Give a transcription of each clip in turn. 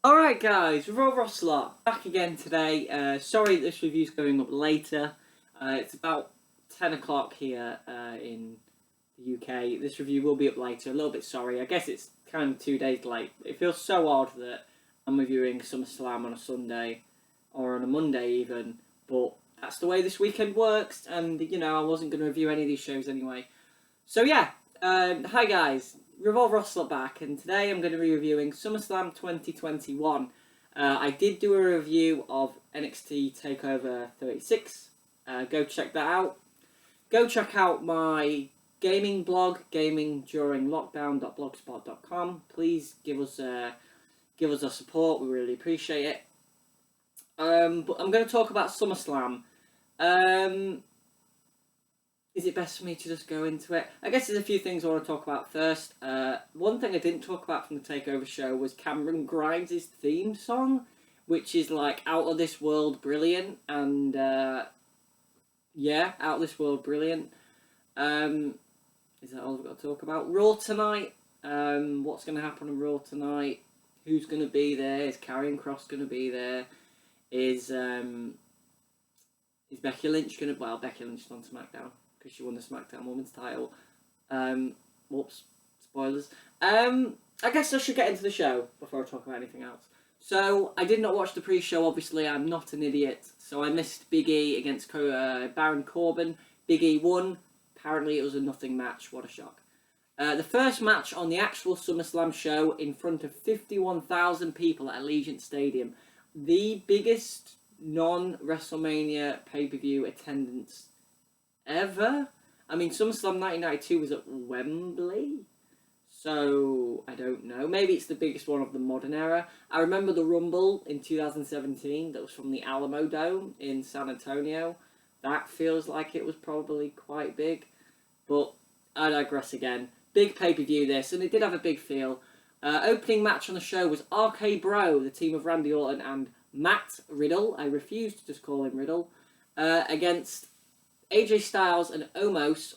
Alright guys, Raw Roslot back again today. Sorry this review's going up later. It's about 10 o'clock here in the UK. This review will be up later, a little bit sorry. I guess it's kind of 2 days late. It feels so odd that I'm reviewing Summerslam on a Sunday, or on a Monday even, but that's the way this weekend works, and you know, I wasn't going to review any of these shows anyway. So yeah, hi guys, Revolve Roslot back, and today I'm going to be reviewing SummerSlam 2021. I did do a review of NXT TakeOver 36. Go check that out. Go check out my gaming blog, gamingduringlockdown.blogspot.com. Please give us a support. We really appreciate it. But I'm going to talk about SummerSlam. Is it best for me to just go into it? I guess there's a few things I want to talk about first. One thing I didn't talk about from the TakeOver show was Cameron Grimes' theme song, which is like out of this world brilliant, and yeah, out of this world brilliant. Is that all I've got to talk about? Raw tonight. What's going to happen on Raw tonight? Who's going to be there? Is Karrion Kross going to be there? Is Becky Lynch going to... Well, Becky Lynch is on SmackDown because she won the SmackDown Women's title. Whoops, spoilers. I guess I should get into the show before I talk about anything else. So, I did not watch the pre-show, obviously, I'm not an idiot. So I missed Big E against Baron Corbin. Big E won. Apparently it was a nothing match, what a shock. The first match on the actual SummerSlam show in front of 51,000 people at Allegiant Stadium. The biggest non-WrestleMania pay-per-view attendance ever. I mean, SummerSlam 1992 was at Wembley, so I don't know. Maybe it's the biggest one of the modern era. I remember the Rumble in 2017 that was from the Alamo Dome in San Antonio. That feels like it was probably quite big, but I digress again. Big pay-per-view this, and it did have a big feel. Opening match on the show was RK Bro, the team of Randy Orton and Matt Riddle, I refuse to just call him Riddle, against AJ Styles and Omos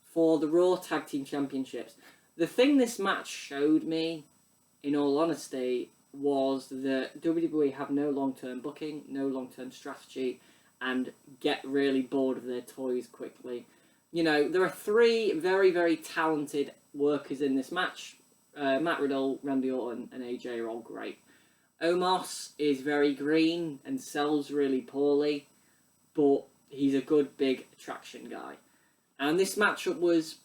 for the Raw Tag Team Championships. The thing this match showed me, in all honesty, was that WWE have no long-term booking, no long-term strategy, and get really bored of their toys quickly. You know, there are three very, very talented workers in this match. Matt Riddle, Randy Orton, and AJ are all great. Omos is very green and sells really poorly, but he's a good big attraction guy. And this matchup was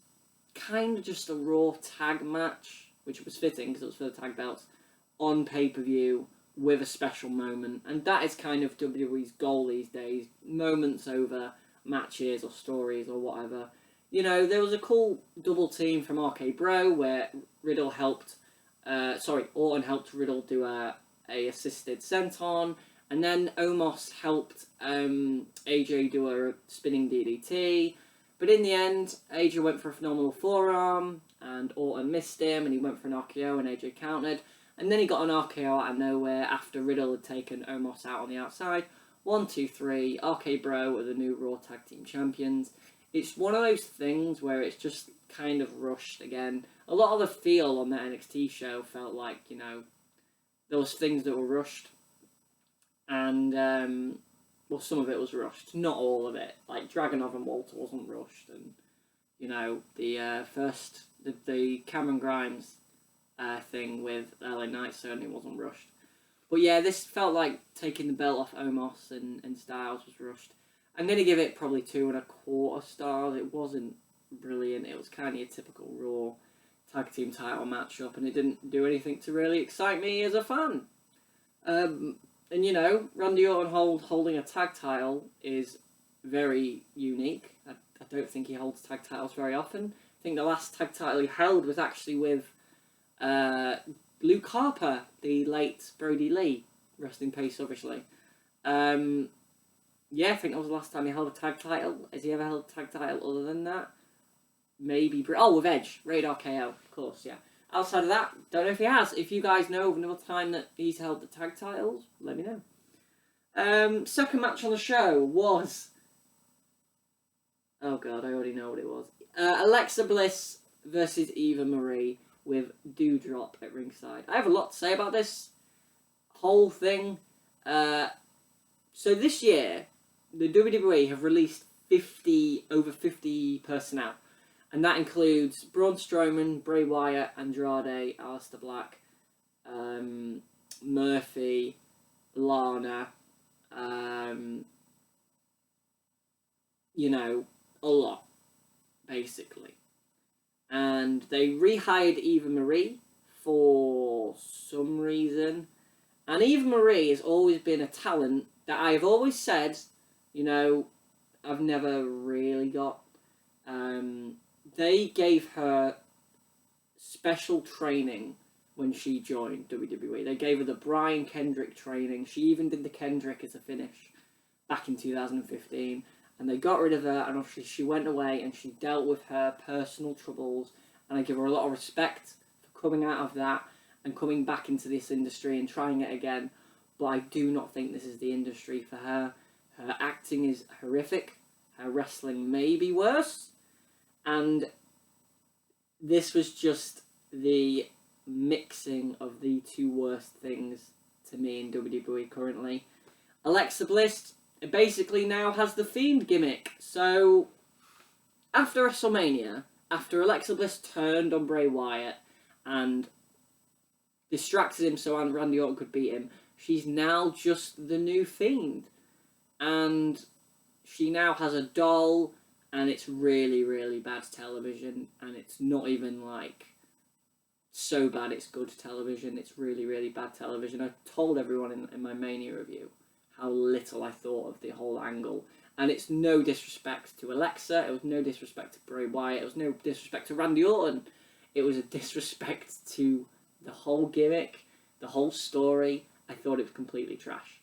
kind of just a Raw tag match, which was fitting because it was for the tag belts, on pay-per-view with a special moment. And that is kind of WWE's goal these days, moments over matches or stories or whatever. You know, there was a cool double team from RK Bro where Orton helped Riddle do a assisted senton, and then Omos helped AJ do a spinning DDT, but in the end AJ went for a phenomenal forearm and Orton missed him and he went for an RKO and AJ countered, and then he got an RKO out of nowhere after Riddle had taken Omos out on the outside. 1, 2, 3, RK Bro are the new Raw Tag Team Champions. It's one of those things where it's just kind of rushed again. A lot of the feel on the NXT show felt like, you know, those things that were rushed. And, well, some of it was rushed. Not all of it. Like, Dragunov and Walter wasn't rushed. And, you know, the Cameron Grimes thing with LA Knight certainly wasn't rushed. But yeah, this felt like taking the belt off Omos and Styles was rushed. I'm going to give it probably 2.25 stars. It wasn't brilliant. It was kind of your typical Raw tag team title matchup, and it didn't do anything to really excite me as a fan. And you know, Randy Orton holding a tag title is very unique. I don't think he holds tag titles very often. I think the last tag title he held was actually with Luke Harper, the late Brody Lee. Rest in peace, obviously. Yeah, I think that was the last time he held a tag title. Has he ever held a tag title other than that? Maybe... with Edge. Raid RKO, of course, yeah. Outside of that, don't know if he has. If you guys know of another time that he's held the tag titles, let me know. Second match on the show was... Oh god, I already know what it was. Alexa Bliss versus Eva Marie. with Doudrop at ringside. I have a lot to say about this whole thing. So this year, the WWE have released over 50 personnel. And that includes Braun Strowman, Bray Wyatt, Andrade, Aleister Black, Murphy, Lana, a lot, basically. And they rehired Eva Marie for some reason. And Eva Marie has always been a talent that I have always said, I've never really got. They gave her special training when she joined WWE. They gave her the Brian Kendrick training. She even did the Kendrick as a finish back in 2015. And they got rid of her, and obviously she went away and she dealt with her personal troubles. And I give her a lot of respect for coming out of that and coming back into this industry and trying it again. But I do not think this is the industry for her. Her acting is horrific. Her wrestling may be worse. And this was just the mixing of the two worst things to me in WWE currently. Alexa Bliss basically now has the Fiend gimmick. So, after WrestleMania, after Alexa Bliss turned on Bray Wyatt and distracted him so Randy Orton could beat him, she's now just the new Fiend. And she now has a doll, and it's really, really bad television, and it's not even, so bad it's good television. It's really, really bad television. I told everyone in my Mania review how little I thought of the whole angle. And it's no disrespect to Alexa, it was no disrespect to Bray Wyatt, it was no disrespect to Randy Orton. It was a disrespect to the whole gimmick, the whole story. I thought it was completely trash.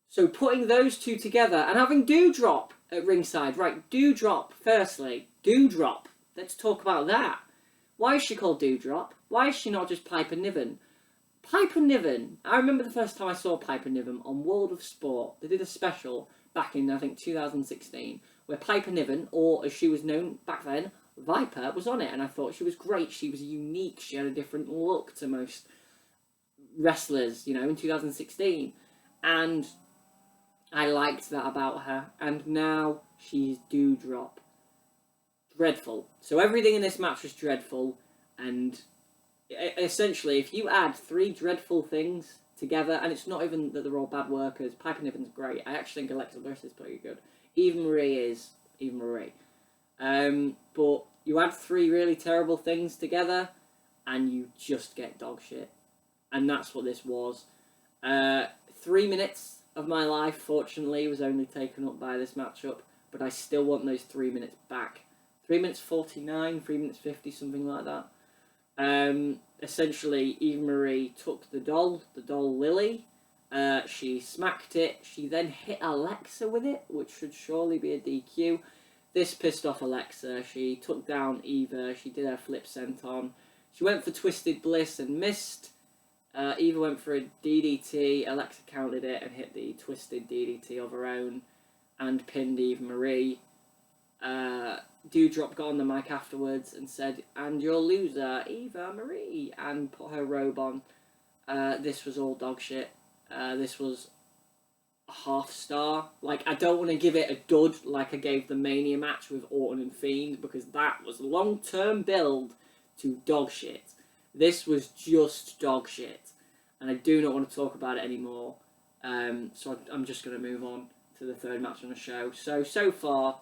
So putting those two together and having Doudrop at ringside. Right, Doudrop, firstly. Doudrop. Let's talk about that. Why is she called Doudrop? Why is she not just Piper Niven? Piper Niven. I remember the first time I saw Piper Niven on World of Sport. They did a special back in, I think, 2016, where Piper Niven, or as she was known back then, Viper, was on it. And I thought she was great. She was unique. She had a different look to most wrestlers, in 2016. And I liked that about her, and now she's Doudrop. Dreadful. So everything in this match was dreadful, and essentially, if you add three dreadful things together, and it's not even that they're all bad workers, Piper Niven's great. I actually think Alexa Bliss is pretty good. Eva Marie is Eva Marie. But you add three really terrible things together, and you just get dog shit. And that's what this was. 3 minutes of my life, fortunately, was only taken up by this matchup, but I still want those 3 minutes back. 3 minutes 49, 3 minutes 50, something like that. Essentially, Eva Marie took the doll Lily, she smacked it, she then hit Alexa with it, which should surely be a DQ. This pissed off Alexa, she took down Eva, she did her flip senton, she went for Twisted Bliss and missed. Eva went for a DDT, Alexa countered it and hit the Twisted DDT of her own and pinned Eva Marie. Doudrop got on the mic afterwards and said, "And your loser, Eva Marie," and put her robe on. This was all dog shit. This was a half star. I don't want to give it a dud like I gave the Mania match with Orton and Fiend, because that was long-term build to dog shit. This was just dog shit, and I do not want to talk about it anymore. So I'm just going to move on to the third match on the show. So far,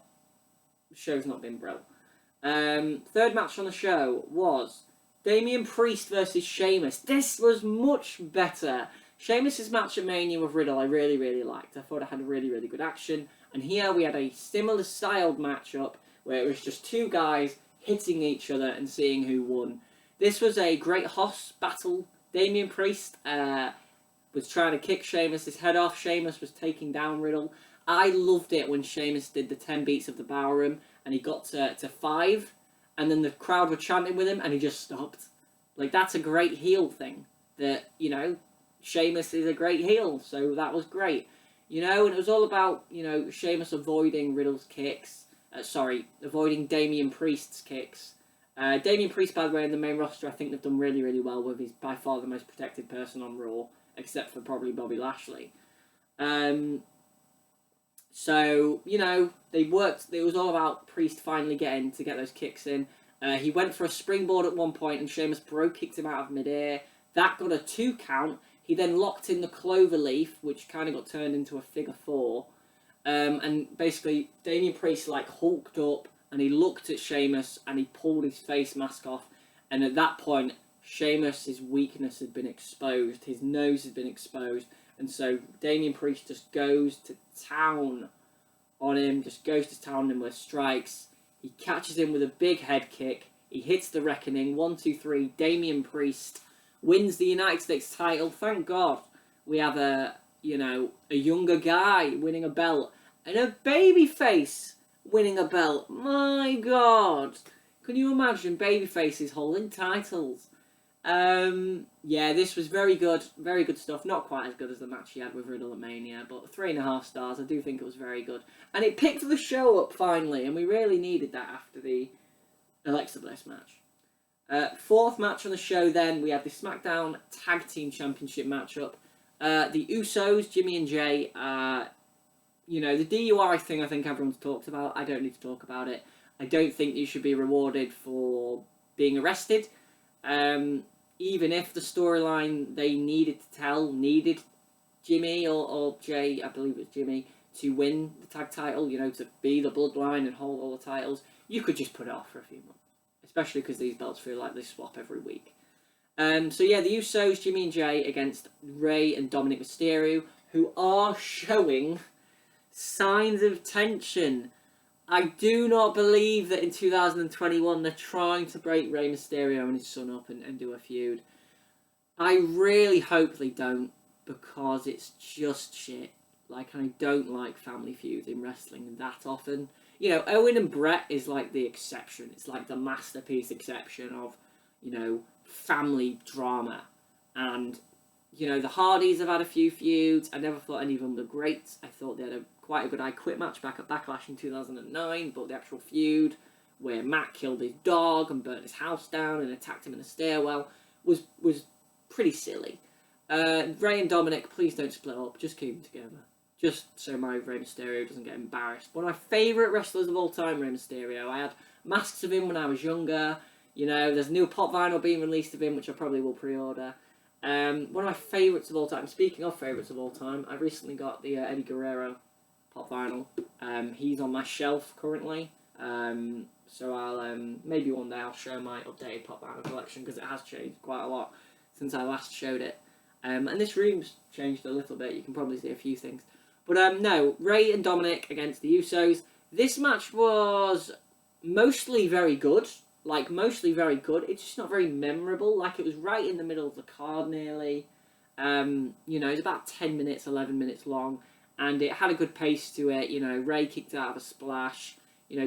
the show's not been brilliant. Third match on the show was Damian Priest versus Sheamus. This was much better. Sheamus' match at Mania with Riddle I really, really liked. I thought it had really, really good action. And here we had a similar styled matchup where it was just two guys hitting each other and seeing who won. This was a Great Hoss battle. Damian Priest was trying to kick Sheamus' head off. Sheamus was taking down Riddle. I loved it when Sheamus did the 10 beats of the Bower Room and he got to 5 and then the crowd were chanting with him and he just stopped. That's a great heel thing. That, Sheamus is a great heel, so that was great. And it was all about, Sheamus avoiding Riddle's kicks. Avoiding Damian Priest's kicks. Damian Priest, by the way, in the main roster, I think they've done really, really well with. He's by far the most protected person on Raw, except for probably Bobby Lashley. So, you know, they worked. It was all about Priest finally getting to get those kicks in. He went for a springboard at one point, and Sheamus kicked him out of midair. That got a 2 count. He then locked in the cloverleaf, which kind of got turned into a figure 4. And basically, Damian Priest like hulked up, and he looked at Sheamus, and he pulled his face mask off. And at that point, Sheamus' weakness had been exposed. His nose had been exposed. And so Damian Priest just goes to town on him, just goes to town on him with strikes. He catches him with a big head kick. He hits the Reckoning. 1, 2, 3. Damian Priest wins the United States title. Thank God we have a younger guy winning a belt. And a babyface winning a belt. My God. Can you imagine babyfaces holding titles? Yeah, this was very good stuff. Not quite as good as the match he had with Riddle at Mania, but 3.5 stars. I do think it was very good, and it picked the show up finally, and we really needed that after the Alexa Bliss match. 4th match on the show. Then we had the SmackDown Tag Team Championship matchup. The Usos, Jimmy and Jay. The DUI thing. I think everyone's talked about. I don't need to talk about it. I don't think you should be rewarded for being arrested. Even if the storyline they needed to tell needed Jimmy or Jay, I believe it was Jimmy, to win the tag title, to be the bloodline and hold all the titles, you could just put it off for a few months. Especially because these belts feel like they swap every week. So yeah, the Usos, Jimmy and Jay, against Rey and Dominic Mysterio, who are showing signs of tension. I do not believe that in 2021 they're trying to break Rey Mysterio and his son up and do a feud. I really hope they don't, because it's just shit. Like, I don't like family feuds in wrestling that often. Owen and Brett is like the exception. It's like the masterpiece exception of, family drama. And, the Hardys have had a few feuds. I never thought any of them were great. I thought they had quite a good I Quit match back at Backlash in 2009, but the actual feud where Matt killed his dog and burnt his house down and attacked him in the stairwell was pretty silly. Rey and Dominic, please don't split up. Just keep them together. Just so my Rey Mysterio doesn't get embarrassed. One of my favourite wrestlers of all time, Rey Mysterio. I had masks of him when I was younger. There's a new pop vinyl being released of him, which I probably will pre-order. One of my favourites of all time. Speaking of favourites of all time, I recently got the Eddie Guerrero pop vinyl. He's on my shelf currently. So I'll maybe one day I'll show my updated pop vinyl collection, because it has changed quite a lot since I last showed it. And this room's changed a little bit. You can probably see a few things. But no, Rey and Dominic against the Usos. This match was mostly very good. It's just not very memorable. Like, it was right in the middle of the card nearly. It's about 10 minutes, 11 minutes long. And it had a good pace to it. Rey kicked out of a splash.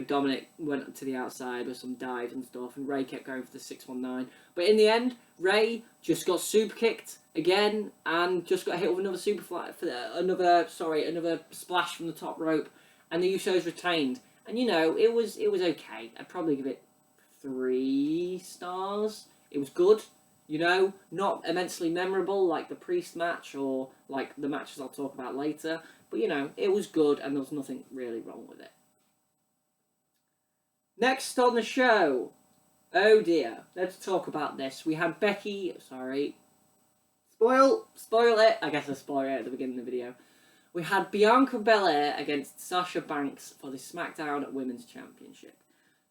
Dominic went to the outside with some dives and stuff. And Rey kept going for the 619. But in the end, Rey just got super kicked again. And just got hit with another another splash from the top rope. And the Usos retained. And, it was okay. I'd probably give it 3 stars. It was good. Not immensely memorable like the Priest match or like the matches I'll talk about later. But, it was good and there was nothing really wrong with it. Next on the show. Oh dear. Let's talk about this. We had Becky... Sorry. Spoil it. I guess I spoiled it at the beginning of the video. We had Bianca Belair against Sasha Banks for the SmackDown Women's Championship.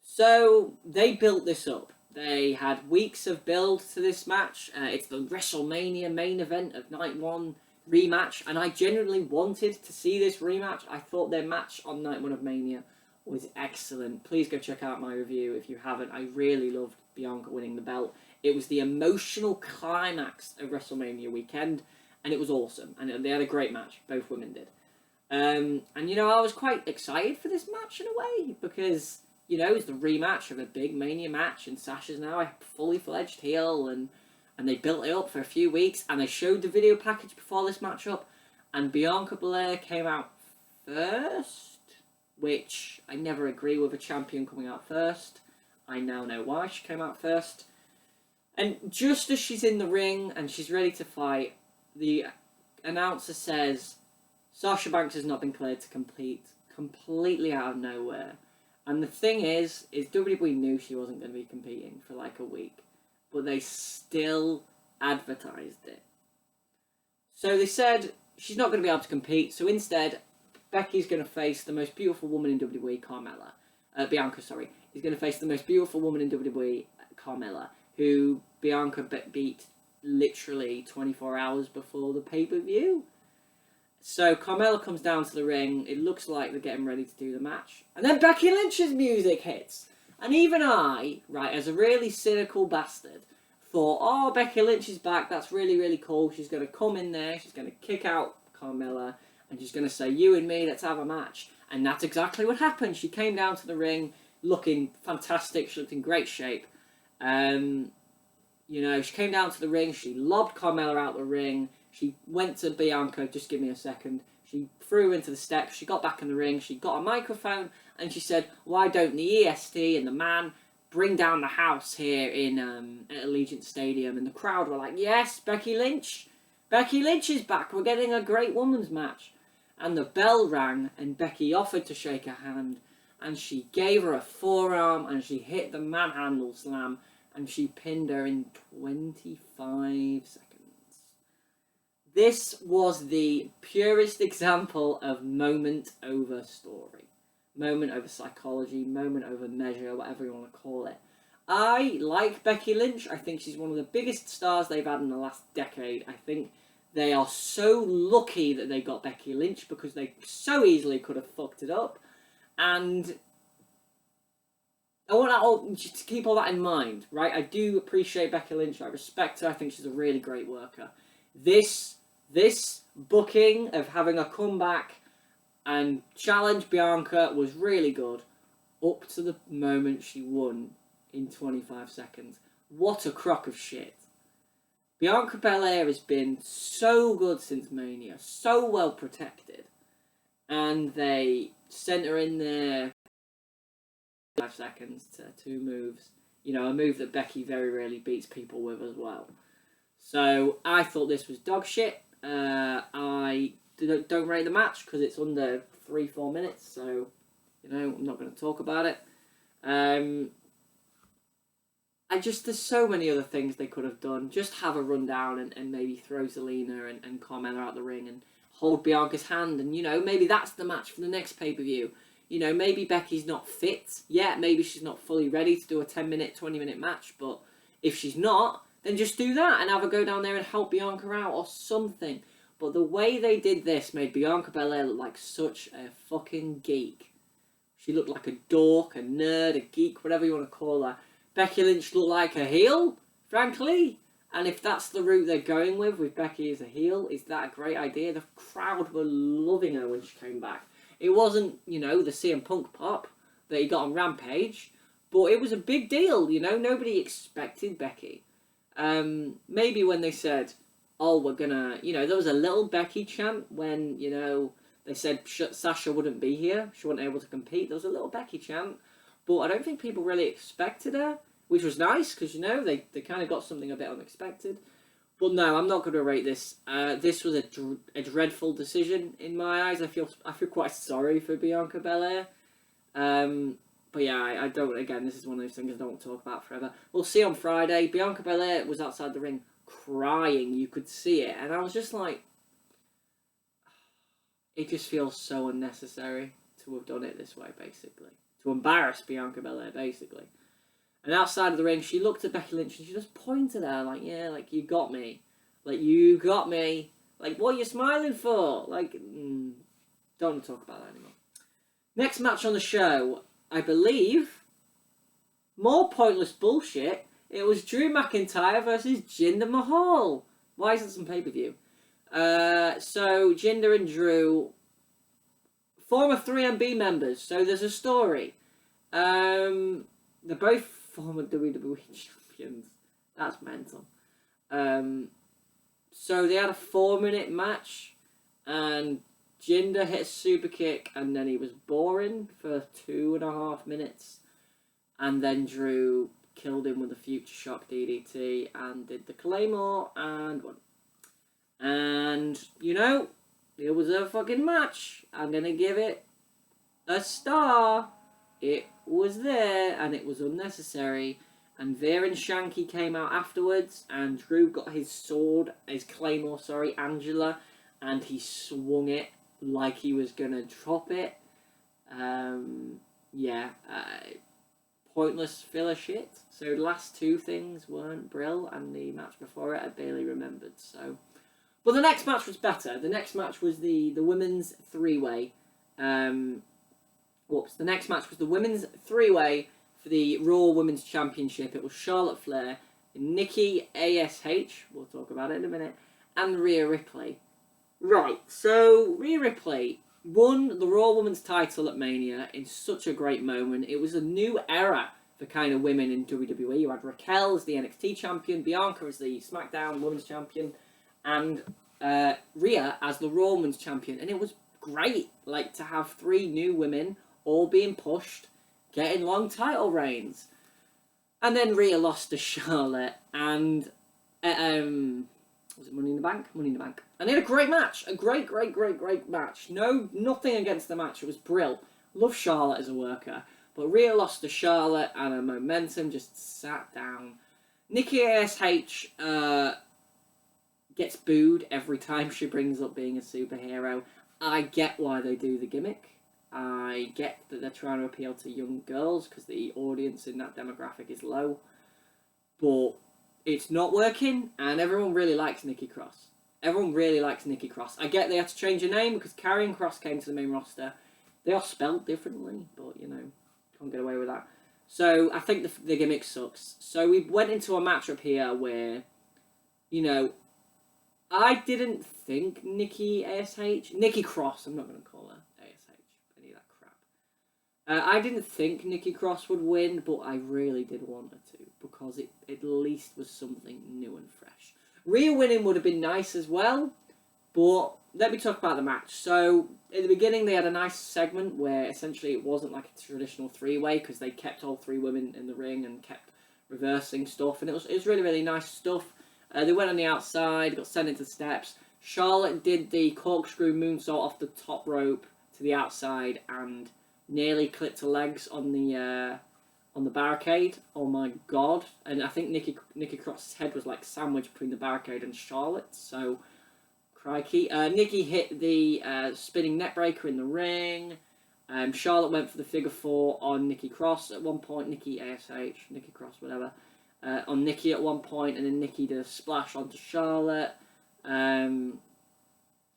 So, they built this up. They had weeks of build to this match. It's the WrestleMania main event of Night 1 rematch, and I genuinely wanted to see this rematch. I thought their match on Night 1 of Mania was excellent. Please go check out my review if you haven't. I really loved Bianca winning the belt. It was the emotional climax of WrestleMania weekend, and it was awesome. And they had a great match. Both women did. And, I was quite excited for this match in a way, because... it's the rematch of a big Mania match, and Sasha's now a fully fledged heel, and they built it up for a few weeks, and they showed the video package before this matchup, and Bianca Belair came out first, which I never agree with a champion coming out first. I now know why she came out first. And just as she's in the ring and she's ready to fight, the announcer says, Sasha Banks has not been cleared to compete, completely out of nowhere. And the thing is WWE knew she wasn't going to be competing for like a week, but they still advertised it. So they said she's not going to be able to compete, so instead, Becky's going to face the most beautiful woman in WWE, Bianca, is going to face the most beautiful woman in WWE, Carmella, who Bianca beat literally 24 hours before the pay-per-view. So Carmella comes down to the ring. It looks like they're getting ready to do the match. And then Becky Lynch's music hits. And even I, right, as a really cynical bastard, thought, oh, Becky Lynch is back. That's really, really cool. She's going to come in there. She's going to kick out Carmella. And she's going to say, you and me, let's have a match. And that's exactly what happened. She came down to the ring looking fantastic. She looked in great shape. You know, she came down to the ring. She lobbed Carmella out the ring. She went to Bianca, just give me a second. She threw into the steps. She got back in the ring. She got a microphone and she said, why don't the EST and the man bring down the house here in at Allegiant Stadium? And the crowd were like, yes, Becky Lynch. Becky Lynch is back. We're getting a great women's match. And the bell rang and Becky offered to shake her hand. And she gave her a forearm and she hit the manhandle slam. And she pinned her in 25 seconds. This was the purest example of moment over story. Moment over psychology, moment over measure, whatever you want to call it. I like Becky Lynch. I think she's one of the biggest stars they've had in the last decade. I think they are so lucky that they got Becky Lynch because they so easily could have fucked it up. And I want to keep all that in mind, right? I do appreciate Becky Lynch. I respect her. I think she's a really great worker. This booking of having a comeback and challenge Bianca was really good up to the moment she won in 25 seconds. What a crock of shit. Bianca Belair has been so good since Mania, so well protected, and they sent her in there 5 seconds to 2 moves. You know, a move that Becky very rarely beats people with as well. So I thought this was dog shit. I don't rate the match because it's under 3-4 minutes, so you know I'm not going to talk about it. There's so many other things they could have done. Just have a rundown and maybe throw Zelina and Carmella out the ring and hold Bianca's hand, and you know maybe that's the match for the next pay-per-view. You know, maybe Becky's not fit yet, maybe she's not fully ready to do a 10-minute, 20-minute match, but if she's not, then just do that and have her go down there and help Bianca out or something. But the way they did this made Bianca Belair look like such a fucking geek. She looked like a dork, a nerd, a geek, whatever you want to call her. Becky Lynch looked like a heel, frankly. And if that's the route they're going with Becky as a heel, is that a great idea? The crowd were loving her when she came back. It wasn't, you know, the CM Punk pop that he got on Rampage, but it was a big deal, you know. Nobody expected Becky. Maybe when they said, oh, we're gonna, you know, there was a little Becky chant when, you know, they said Sasha wouldn't be here, she wasn't able to compete. There was a little Becky chant, but I don't think people really expected her, which was nice because, you know, they kind of got something a bit unexpected. But no, I'm not going to rate this. This was a dreadful decision in my eyes. I feel quite sorry for Bianca Belair. But yeah, I don't. Again, this is one of those things I don't want to talk about forever. We'll see on Friday. Bianca Belair was outside the ring crying. You could see it, and I was just like, it just feels so unnecessary to have done it this way, basically, to embarrass Bianca Belair, basically. And outside of the ring, she looked at Becky Lynch and she just pointed at her like, yeah, like, you got me. Like, you got me. Like, what are you smiling for? Like, don't want to talk about that anymore. Next match on the show, I believe, more pointless bullshit. It was Drew McIntyre versus Jinder Mahal. Why is this on pay-per-view? So, Jinder and Drew, former 3MB members, so there's a story. They're both former WWE champions. That's mental. So they had a 4-minute match, and Jinder hit a super kick, and then he was boring for 2.5 minutes. and then Drew killed him with a Future Shock DDT and did the Claymore and won. And, it was a fucking match. I'm gonna give it a star. It was there, and it was unnecessary. And Veer and Shanky came out afterwards, and Drew got his sword, his Claymore, Angela, and he swung it like he was gonna drop it. Pointless filler shit. So the last two things weren't brill, and the match before it I barely remembered. So, but the next match was better. The next match was the women's three-way. The next match was the women's three-way for the Raw Women's Championship. It was Charlotte Flair, Nikki ASH, we'll talk about it in a minute, and Rhea Ripley. Right, so Rhea Ripley won the Raw Women's title at Mania in such a great moment. It was a new era for kind of women in WWE. You had Raquel as the NXT champion, Bianca as the SmackDown Women's champion, and Rhea as the Raw Women's champion. And it was great, to have three new women all being pushed, getting long title reigns. And then Rhea lost to Charlotte, and was it Money in the Bank? Money in the Bank. And they had a great match. A great match. Nothing against the match. It was brill. Love Charlotte as a worker. But Rhea lost to Charlotte, and her momentum just sat down. Nikki ASH gets booed every time she brings up being a superhero. I get why they do the gimmick. I get that they're trying to appeal to young girls because the audience in that demographic is low. But it's not working, and everyone really likes Nikki Cross. Everyone really likes Nikki Cross. I get they had to change her name because Karrion Kross came to the main roster. They are spelled differently, but, can't get away with that. So I think the gimmick sucks. So we went into a matchup here where, I didn't think Nikki Cross, I'm not going to call her ASH, any of that crap. I didn't think Nikki Cross would win, but I really did want her to, because it at least was something new and fresh. Rhea winning would have been nice as well, but let me talk about the match. So, in the beginning, they had a nice segment where essentially it wasn't like a traditional three-way, because they kept all three women in the ring and kept reversing stuff, and it was really, really nice stuff. They went on the outside, got sent into steps. Charlotte did the corkscrew moonsault off the top rope to the outside and nearly clipped her legs on the barricade. Oh my god! And I think Nikki Cross's head was sandwiched between the barricade and Charlotte. So, crikey! Nikki hit the spinning neckbreaker in the ring. Charlotte went for the figure four on Nikki Cross at one point. Nikki Cross, whatever. On Nikki at one point, and then Nikki did a splash onto Charlotte.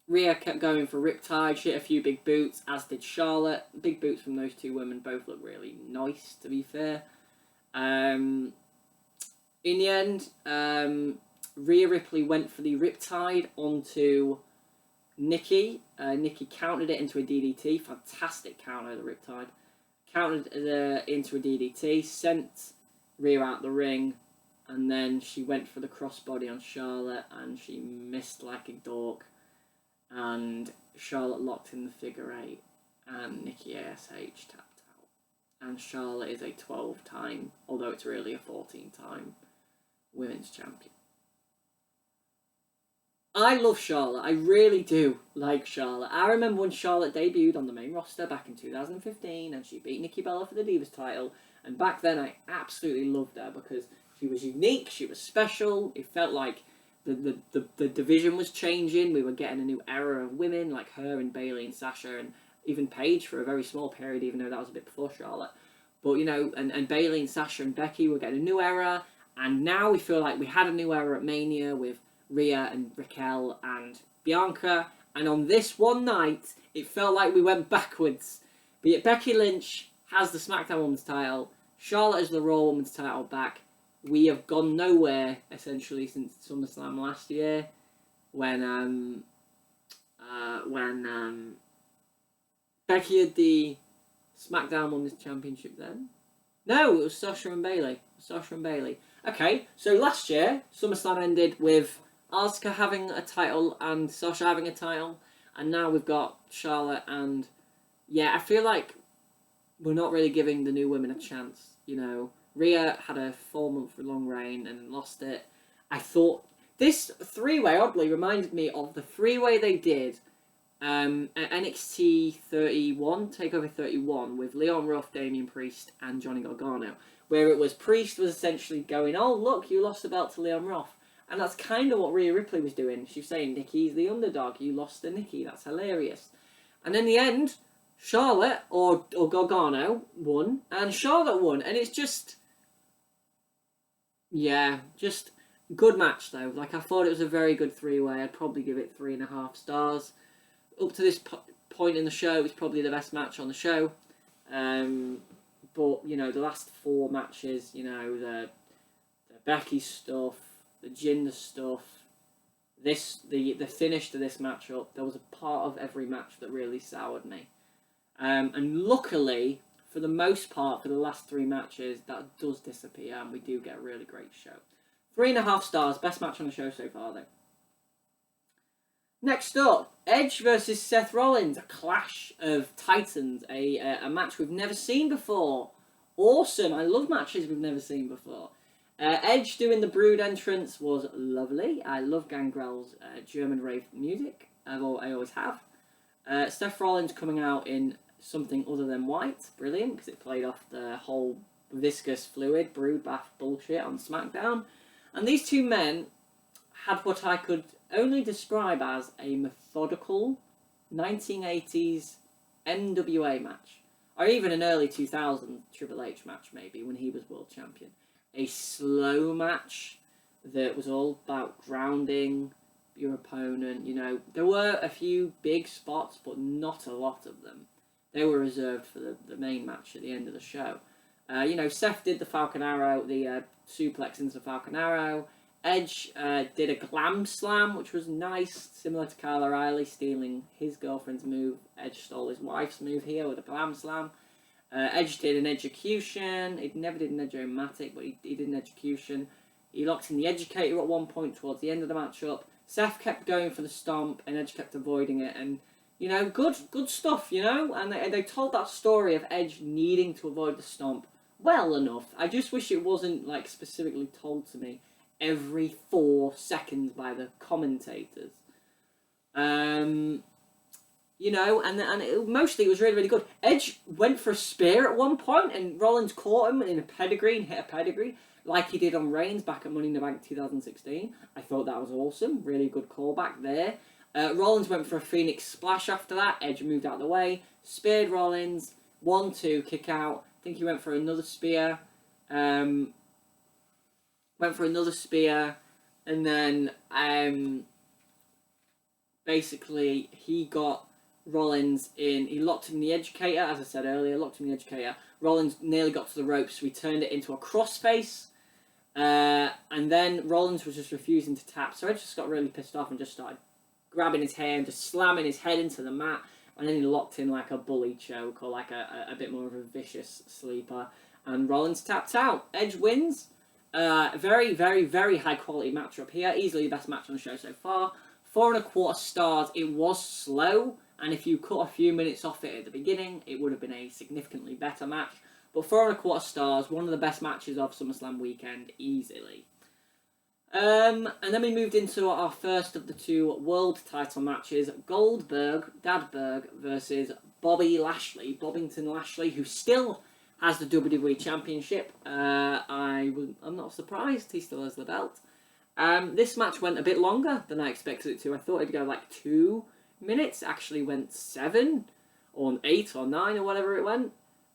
Rhea kept going for Riptide. She hit a few big boots, as did Charlotte. Big boots from those two women both look really nice, to be fair. In the end, Rhea Ripley went for the Riptide onto Nikki. Nikki countered it into a DDT. Fantastic counter, the Riptide. Countered into a DDT, sent Rhea out the ring, and then she went for the crossbody on Charlotte, and she missed like a dork, and Charlotte locked in the figure eight, and Nikki ASH tapped out. And Charlotte is a 12-time, although it's really a 14-time women's champion. I love Charlotte. I really do like Charlotte. I remember when Charlotte debuted on the main roster back in 2015, and she beat Nikki Bella for the Divas title. And back then, I absolutely loved her because she was unique, she was special. It felt like the division was changing. We were getting a new era of women like her and Bayley and Sasha, and even Paige for a very small period, even though that was a bit before Charlotte. But, and Bayley and Sasha and Becky were getting a new era. And now we feel like we had a new era at Mania with Rhea and Raquel and Bianca. And on this one night, it felt like we went backwards. But yet Becky Lynch has the SmackDown Women's title. Charlotte has the Raw Women's title back. We have gone nowhere, essentially, since SummerSlam last year, when Becky had the SmackDown Women's Championship then. No, it was Sasha and Bayley. Okay, so last year, SummerSlam ended with Asuka having a title and Sasha having a title, and now we've got Charlotte and... Yeah, I feel like we're not really giving the new women a chance. You know, Rhea had a 4-month long reign and lost it. I thought this three-way oddly reminded me of the three-way they did at NXT 31, Takeover 31, with Leon Ruff, Damian Priest, and Johnny Gargano, where it was Priest was essentially going, oh, look, you lost the belt to Leon Ruff. And that's kind of what Rhea Ripley was doing. She was saying, Nikki's the underdog, you lost to Nikki, that's hilarious. And in the end, Charlotte, or Gargano, won, and Charlotte won, and it's just... Yeah, just good match, though. Like, I thought it was a very good three-way. I'd probably give it 3.5 stars. Up to this point in the show, it's probably the best match on the show. But, you know, the last 4 matches, you know, the Becky stuff, the Jinder stuff, the finish to this matchup, there was a part of every match that really soured me. And luckily, for the most part, for the last 3 matches, that does disappear, and we do get a really great show. 3.5 stars, best match on the show so far, though. Next up, Edge versus Seth Rollins, a clash of titans, a match we've never seen before. Awesome, I love matches we've never seen before. Edge doing the Brood entrance was lovely. I love Gangrel's German rave music, I always have. Seth Rollins coming out in something other than white, brilliant, because it played off the whole viscous fluid, brood bath bullshit on SmackDown. And these two men had what I could only describe as a methodical 1980s NWA match, or even an early 2000s Triple H match, maybe, when he was world champion. A slow match that was all about grounding your opponent. You know, there were a few big spots, but not a lot of them. They were reserved for the main match at the end of the show. You know, Seth did the Falcon Arrow, the suplex into the Falcon Arrow. Edge did a glam slam, which was nice, similar to Kyle O'Reilly stealing his girlfriend's move. Edge stole his wife's move here with a glam slam. Edge did an execution. He never did an Edge-O-Matic, but he did an execution. He locked in the Educator at one point towards the end of the matchup. Seth kept going for the stomp, and Edge kept avoiding it. And, you know, good stuff, you know? And they told that story of Edge needing to avoid the stomp well enough. I just wish it wasn't, like, specifically told to me every 4 seconds by the commentators. You know, mostly it was really, really good. Edge went for a spear at one point, and Rollins caught him in a pedigree and hit a pedigree, like he did on Reigns back at Money in the Bank 2016. I thought that was awesome. Really good callback there. Rollins went for a Phoenix Splash after that. Edge moved out of the way, speared Rollins, 1-2, kick out. I think he went for another spear. And then basically he got Rollins in. He locked him in the Educator, as I said earlier. Locked him in the Educator. Rollins nearly got to the ropes, so he turned it into a crossface. And then Rollins was just refusing to tap, so Edge just got really pissed off and just started grabbing his hair and just slamming his head into the mat. And then he locked in like a bully choke, or like a bit more of a vicious sleeper. And Rollins tapped out. Edge wins. Very, very, very high quality matchup here. Easily the best match on the show so far. 4.25 stars. It was slow, and if you cut a few minutes off it at the beginning, it would have been a significantly better match. But 4.25 stars, one of the best matches of SummerSlam weekend, easily. And then we moved into our first of the 2 world title matches. Goldberg, Dadberg, versus Bobby Lashley. Bobbington Lashley, who still has the WWE Championship. I'm not surprised he still has the belt. This match went a bit longer than I expected it to. I thought it'd go like 2 minutes. Actually went 7 or 8 or 9 or whatever it went.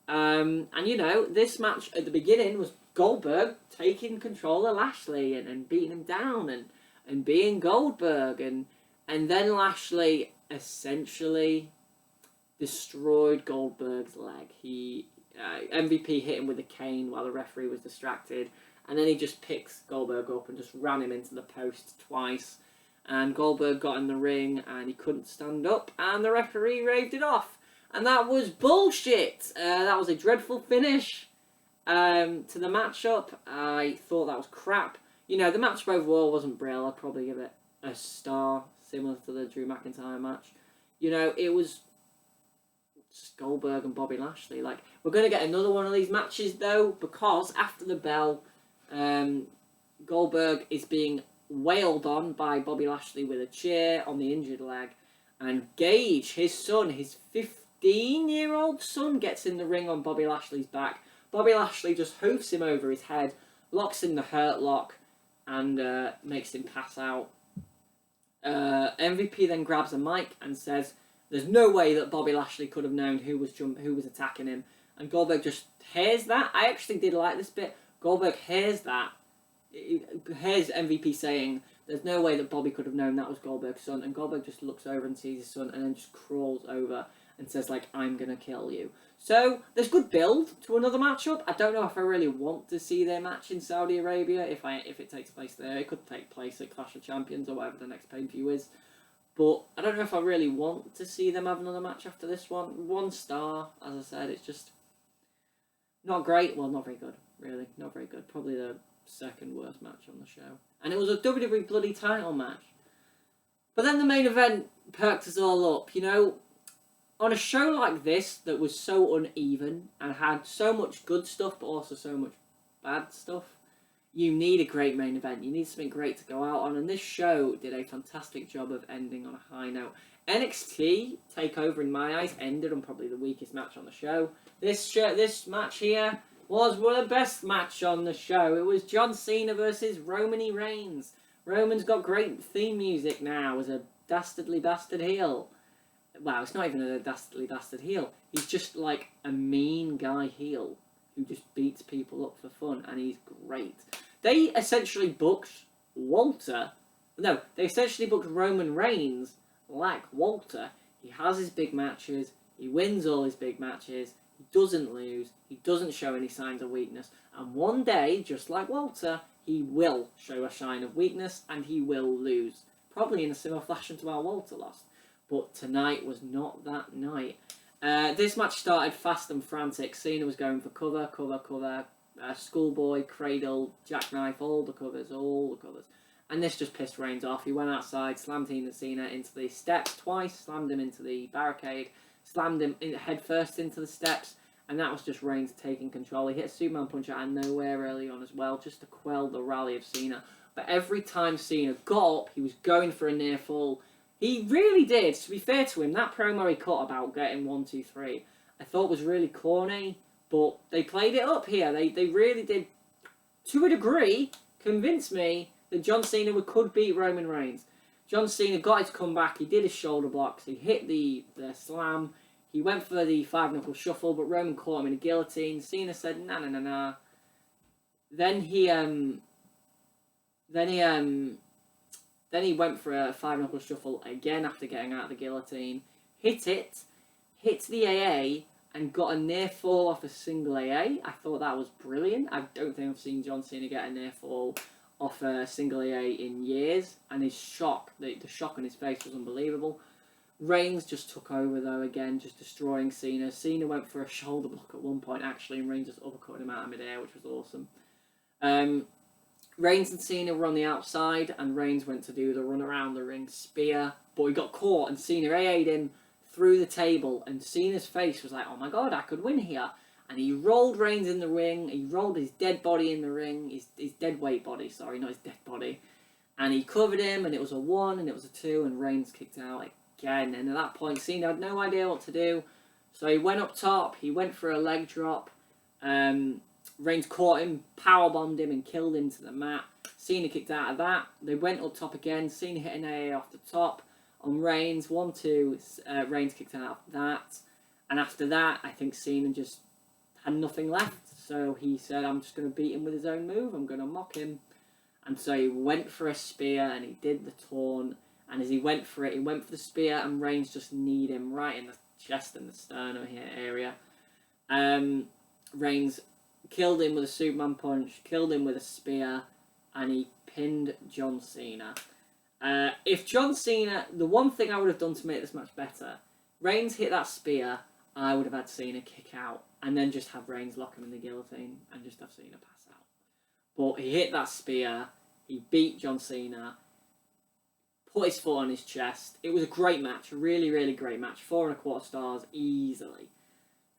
And you know, this match at the beginning was Goldberg taking control of Lashley and beating him down and being Goldberg, and then Lashley essentially destroyed Goldberg's leg. MVP hit him with a cane while the referee was distracted, and then he just picks Goldberg up and just ran him into the post twice, and Goldberg got in the ring and he couldn't stand up, and the referee raved it off, and that was bullshit. That was a dreadful finish to the matchup. I thought that was crap. You know, the match overall wasn't brilliant. I'd probably give it a star, similar to the Drew McIntyre match. You know, it was just Goldberg and Bobby Lashley. Like, we're going to get another one of these matches, though, because after the bell, Goldberg is being wailed on by Bobby Lashley with a chair on the injured leg. And Gage, his son, his 15-year-old son, gets in the ring on Bobby Lashley's back. Bobby Lashley just hoofs him over his head, locks in the hurt lock, and makes him pass out. MVP then grabs a mic and says, "There's no way that Bobby Lashley could have known who was attacking him." And Goldberg just hears that. I actually did like this bit. Goldberg hears that. He hears MVP saying, "There's no way that Bobby could have known that was Goldberg's son." And Goldberg just looks over and sees his son and then just crawls over and says, like, "I'm going to kill you." So, there's good build to another matchup. I don't know if I really want to see their match in Saudi Arabia, if it takes place there. It could take place at Clash of Champions or whatever the next pay-per-view is. But I don't know if I really want to see them have another match after this one. 1 star, as I said, it's just not great. Well, not very good, really. Not very good. Probably the second worst match on the show. And it was a WWE bloody title match. But then the main event perked us all up, you know. On a show like this that was so uneven and had so much good stuff but also so much bad stuff, you need a great main event. You need something great to go out on, and this show did a fantastic job of ending on a high note. NXT TakeOver, in my eyes, ended on probably the weakest match on the show. This match here was the best match on the show. It was John Cena versus Roman Reigns. Roman's got great theme music now as a dastardly bastard heel. Wow, it's not even a dastardly bastard heel. He's just like a mean guy heel who just beats people up for fun, and he's great. They essentially booked they essentially booked Roman Reigns like Walter. He has his big matches, he wins all his big matches, he doesn't lose, he doesn't show any signs of weakness, and one day, just like Walter, he will show a sign of weakness, and he will lose. Probably in a similar fashion to how Walter lost. But tonight was not that night. This match started fast and frantic. Cena was going for cover, schoolboy, cradle, jackknife, all the covers. And this just pissed Reigns off. He went outside, slammed Cena into the steps twice, slammed him into the barricade, slammed him head first into the steps, and that was just Reigns taking control. He hit a Superman punch out of nowhere early on as well, just to quell the rally of Cena. But every time Cena got up, he was going for a near fall. He really did. To be fair to him, that promo he cut about getting 1, 2, 3, I thought was really corny, but they played it up here. They really did, to a degree, convince me that John Cena could beat Roman Reigns. John Cena got his comeback. He did his shoulder blocks. He hit the slam. He went for the 5-knuckle shuffle, but Roman caught him in a guillotine. Cena said, nah. Then he went for a 5-knuckle shuffle again after getting out of the guillotine. Hit the AA, and got a near fall off a single AA. I thought that was brilliant. I don't think I've seen John Cena get a near fall off a single AA in years. And his shock, the shock on his face was unbelievable. Reigns just took over though, again, just destroying Cena. Cena went for a shoulder block at one point actually, and Reigns just uppercutted him out of midair, which was awesome. Reigns and Cena were on the outside, and Reigns went to do the run around the ring spear, but he got caught, and Cena AA'd him through the table, and Cena's face was like, oh my god, I could win here. And he rolled Reigns in the ring, he rolled his dead body in the ring, his dead weight body, sorry, not his dead body. And he covered him, and it was a 1, and it was a 2, and Reigns kicked out again. And at that point, Cena had no idea what to do, so he went up top, he went for a leg drop, Reigns caught him, powerbombed him, and killed him to the mat. Cena kicked out of that. They went up top again. Cena hit an AA off the top on Reigns. 1, 2. Reigns kicked out of that. And after that, I think Cena just had nothing left. So he said, I'm just going to beat him with his own move. I'm going to mock him. And so he went for a spear, and he did the taunt. And as he went for it, he went for the spear, and Reigns just kneed him right in the chest and the sternum here area. Reigns killed him with a Superman punch, killed him with a spear, and he pinned John Cena. If John Cena, the one thing I would have done to make this match better, Reigns hit that spear, I would have had Cena kick out, and then just have Reigns lock him in the guillotine, and just have Cena pass out. But he hit that spear, he beat John Cena, put his foot on his chest. It was a great match, a really, really great match. 4.25 stars, easily.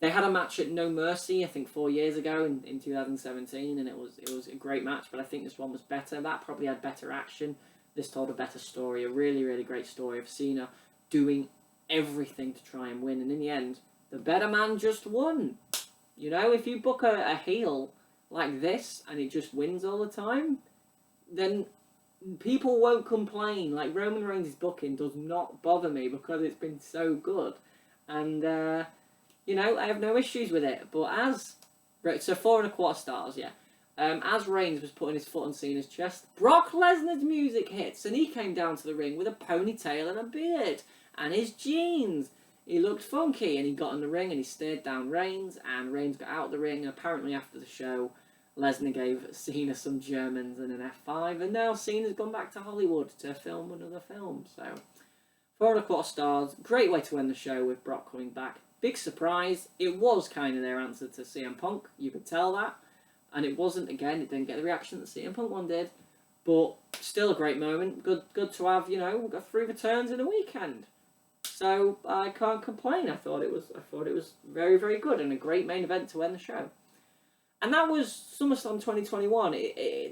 They had a match at No Mercy, I think 4 years ago in 2017, and it was a great match, but I think this one was better. That probably had better action. This told a better story, a really, really great story of Cena doing everything to try and win, and in the end, the better man just won. You know, if you book a heel like this and it just wins all the time, then people won't complain. Like, Roman Reigns' booking does not bother me because it's been so good. And, you know, I have no issues with it. But as... So 4.25 stars, yeah. As Reigns was putting his foot on Cena's chest, Brock Lesnar's music hits, and he came down to the ring with a ponytail and a beard, and his jeans. He looked funky, and he got in the ring, and he stared down Reigns, and Reigns got out of the ring, and apparently after the show, Lesnar gave Cena some Germans and an F5, and now Cena's gone back to Hollywood to film another film. So, 4.25 stars, great way to end the show with Brock coming back. Big surprise, it was kind of their answer to CM Punk, you could tell that. And it wasn't, again, it didn't get the reaction that CM Punk one did. But still a great moment. Good to have, you know, got 3 returns in a weekend. So I can't complain. I thought it was very, very good and a great main event to end the show. And that was SummerSlam 2021.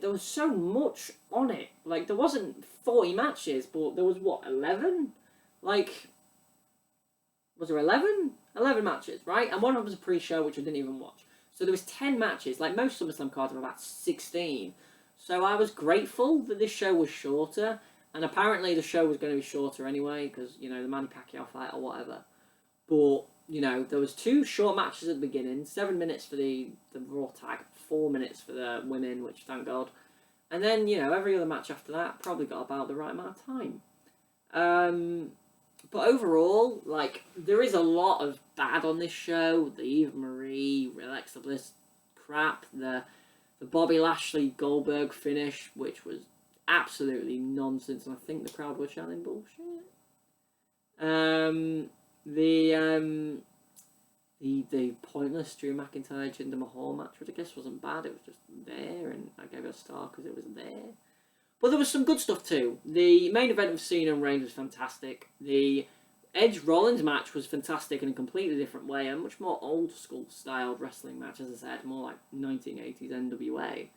There was so much on it. Like, there wasn't 40 matches, but there was, what, 11? Like, was there 11? 11 matches, right? And one of them was a pre-show, which I didn't even watch. So there was 10 matches, like most SummerSlam cards have about 16. So I was grateful that this show was shorter, and apparently the show was going to be shorter anyway, because, you know, the Manny Pacquiao fight or whatever. But, you know, there was 2 short matches at the beginning, 7 minutes for the Raw tag, 4 minutes for the women, which thank God. And then, you know, every other match after that probably got about the right amount of time. But overall, like, there is a lot of bad on this show. The Eva Marie, Alexa Bliss crap. The Bobby Lashley Goldberg finish, which was absolutely nonsense. And I think the crowd were chanting bullshit. The pointless Drew McIntyre Jinder Mahal match, which I guess wasn't bad. It was just there, and I gave it a star because it was there. But there was some good stuff too. The main event of Cena and Reigns was fantastic. The Edge-Rollins match was fantastic in a completely different way. A much more old-school styled wrestling match, as I said. More like 1980s NWA.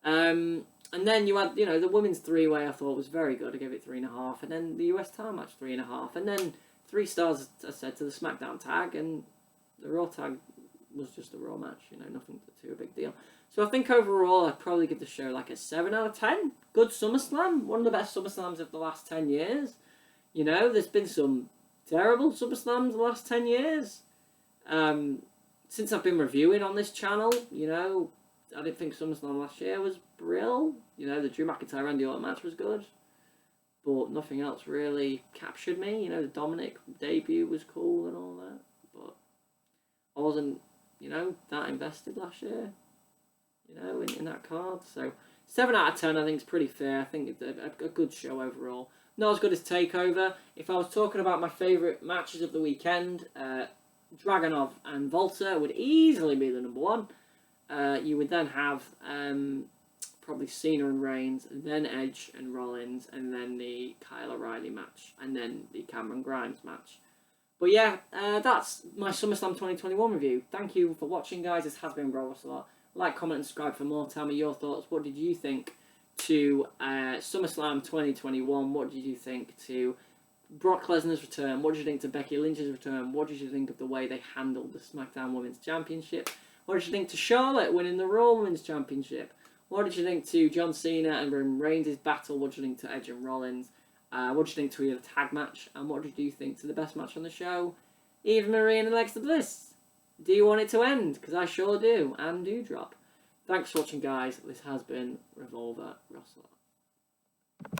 And then you had, you know, the women's 3-way I thought was very good. I gave it 3.5. And then the US title match, 3.5. And then 3 stars, as I said, to the SmackDown tag. And the Raw tag was just a Raw match. You know, nothing too big deal. So I think overall I'd probably give the show like a 7 out of 10. Good SummerSlam. One of the best SummerSlams of the last 10 years. You know, there's been some terrible SummerSlams the last 10 years. Since I've been reviewing on this channel, you know, I didn't think SummerSlam last year was brilliant. You know, the Drew McIntyre Randy Orton match was good. But nothing else really captured me. You know, the Dominic debut was cool and all that. But I wasn't, you know, that invested last year. You know, in that card. So 7 out of 10 I think is pretty fair. I think it's a good show overall. Not as good as TakeOver. If I was talking about my favourite matches of the weekend, Dragunov and Volta would easily be the number 1. You would then have probably Cena and Reigns, and then Edge and Rollins, and then the Kyle O'Reilly match, and then the Cameron Grimes match. But yeah, that's my SummerSlam 2021 review. Thank you for watching, guys. This has been Bro Russell. Like, comment, and subscribe for more. Tell me your thoughts. What did you think to SummerSlam 2021? What did you think to Brock Lesnar's return? What did you think to Becky Lynch's return? What did you think of the way they handled the SmackDown Women's Championship? What did you think to Charlotte winning the Raw Women's Championship? What did you think to John Cena and Roman Reigns' battle? What did you think to Edge and Rollins? What did you think to the tag match? And what did you think to the best match on the show? Eva Marie and Alexa Bliss. Do you want it to end? Because I sure do. And do drop. Thanks for watching, guys. This has been Revolver Russell.